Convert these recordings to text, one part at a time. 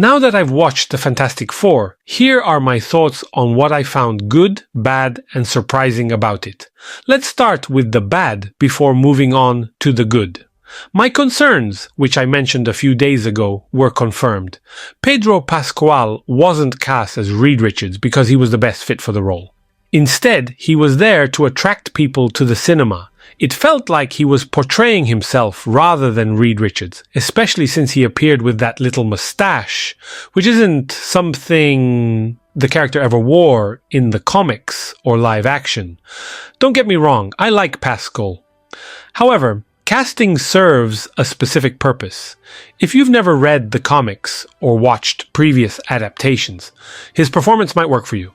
Now that I've watched the Fantastic Four, here are my thoughts on what I found good, bad, and surprising about it. Let's start with the bad before moving on to the good. My concerns, which I mentioned a few days ago, were confirmed. Pedro Pascal wasn't cast as Reed Richards because he was the best fit for the role. Instead, he was there to attract people to the cinema. It felt like he was portraying himself rather than Reed Richards, especially since he appeared with that little mustache, which isn't something the character ever wore in the comics or live action. Don't get me wrong, I like Pascal. However, casting serves a specific purpose. If you've never read the comics or watched previous adaptations, his performance might work for you.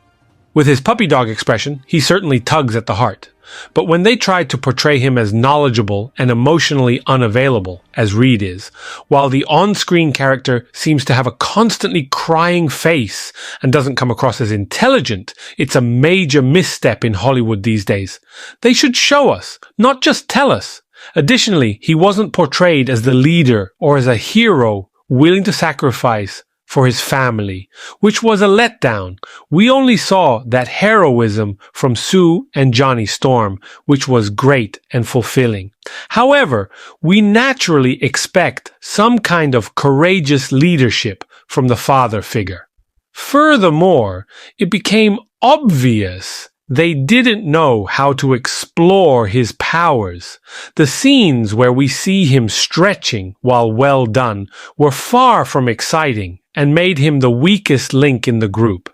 With his puppy dog expression, he certainly tugs at the heart. But when they try to portray him as knowledgeable and emotionally unavailable, as Reed is, while the on-screen character seems to have a constantly crying face and doesn't come across as intelligent, it's a major misstep in Hollywood these days. They should show us, not just tell us. Additionally, he wasn't portrayed as the leader or as a hero willing to sacrifice for his family, which was a letdown. We only saw that heroism from Sue and Johnny Storm, which was great and fulfilling. However, we naturally expect some kind of courageous leadership from the father figure. Furthermore, it became obvious they didn't know how to explore his powers. The scenes where we see him stretching, while well done, were far from exciting and made him the weakest link in the group.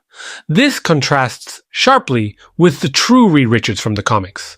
This contrasts sharply with the true Reed Richards from the comics.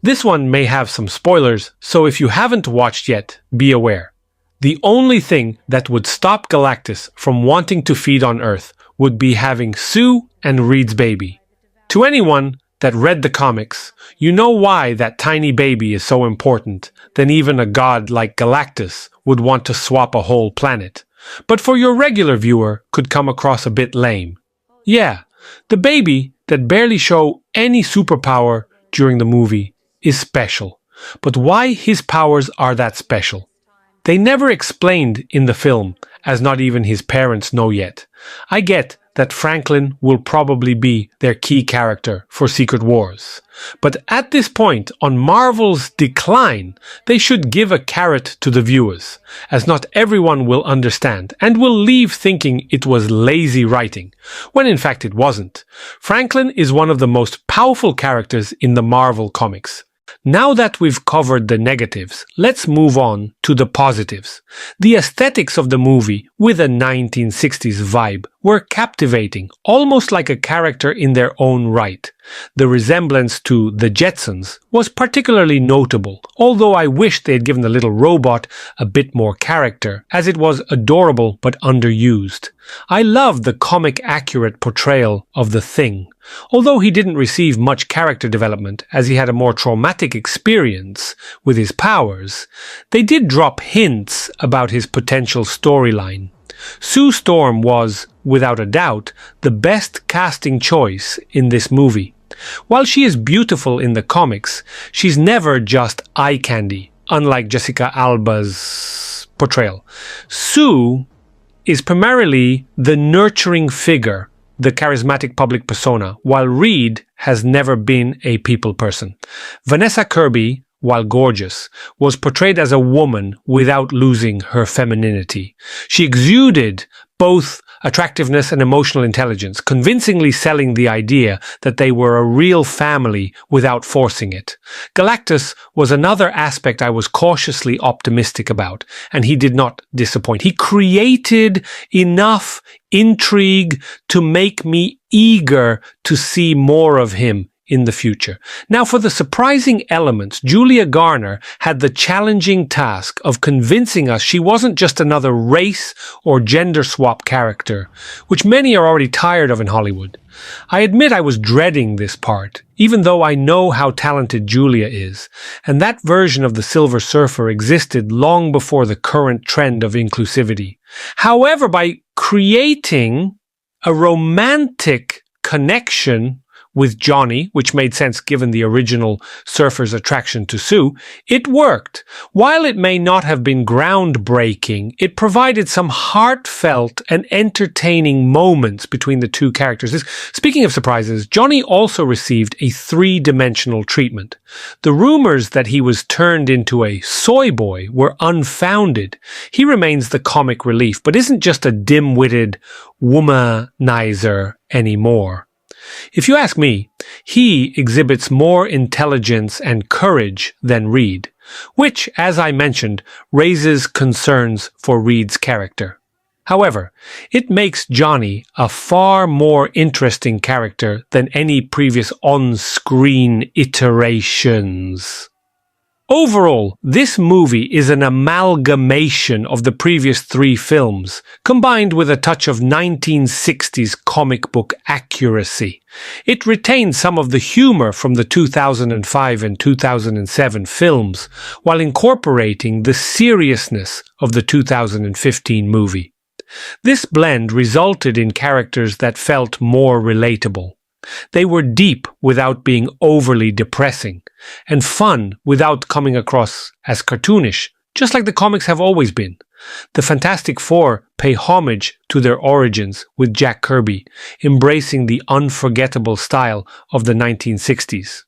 This one may have some spoilers, so if you haven't watched yet, be aware. The only thing that would stop Galactus from wanting to feed on Earth would be having Sue and Reed's baby. To anyone that read the comics, you know why that tiny baby is so important, then even a god like Galactus would want to swap a whole planet. But for your regular viewer could come across a bit lame. Yeah, the baby that barely show any superpower during the movie is special. But why his powers are that special? They never explained in the film, as not even his parents know yet. I get that Franklin will probably be their key character for Secret Wars. But at this point, on Marvel's decline, they should give a carrot to the viewers, as not everyone will understand and will leave thinking it was lazy writing, when in fact it wasn't. Franklin is one of the most powerful characters in the Marvel comics. Now that we've covered the negatives, let's move on to the positives. The aesthetics of the movie, with a 1960s vibe, were captivating, almost like a character in their own right. The resemblance to the Jetsons was particularly notable, although I wish they had given the little robot a bit more character, as it was adorable but underused. I loved the comic-accurate portrayal of the Thing. Although he didn't receive much character development as he had a more traumatic experience with his powers, they did drop hints about his potential storyline. Sue Storm was, without a doubt, the best casting choice in this movie. While she is beautiful in the comics, she's never just eye candy, unlike Jessica Alba's portrayal. Sue is primarily the nurturing figure, the charismatic public persona, while Reed has never been a people person. Vanessa Kirby, while gorgeous, was portrayed as a woman without losing her femininity. She exuded both attractiveness and emotional intelligence, convincingly selling the idea that they were a real family without forcing it. Galactus was another aspect I was cautiously optimistic about, and he did not disappoint. He created enough intrigue to make me eager to see more of him in the future. Now, for the surprising elements, Julia Garner had the challenging task of convincing us she wasn't just another race or gender swap character, which many are already tired of in Hollywood. I admit I was dreading this part, even though I know how talented Julia is, and that version of the Silver Surfer existed long before the current trend of inclusivity. However, by creating a romantic connection with Johnny, which made sense given the original surfer's attraction to Sue, it worked. While it may not have been groundbreaking, it provided some heartfelt and entertaining moments between the two characters. Speaking of surprises, Johnny also received a three-dimensional treatment. The rumors that he was turned into a soy boy were unfounded. He remains the comic relief, but isn't just a dim-witted womanizer anymore. If you ask me, he exhibits more intelligence and courage than Reed, which, as I mentioned, raises concerns for Reed's character. However, it makes Johnny a far more interesting character than any previous on-screen iterations. Overall, this movie is an amalgamation of the previous three films, combined with a touch of 1960s comic book accuracy. It retains some of the humor from the 2005 and 2007 films, while incorporating the seriousness of the 2015 movie. This blend resulted in characters that felt more relatable. They were deep without being overly depressing, and fun without coming across as cartoonish, just like the comics have always been. The Fantastic Four pay homage to their origins with Jack Kirby, embracing the unforgettable style of the 1960s.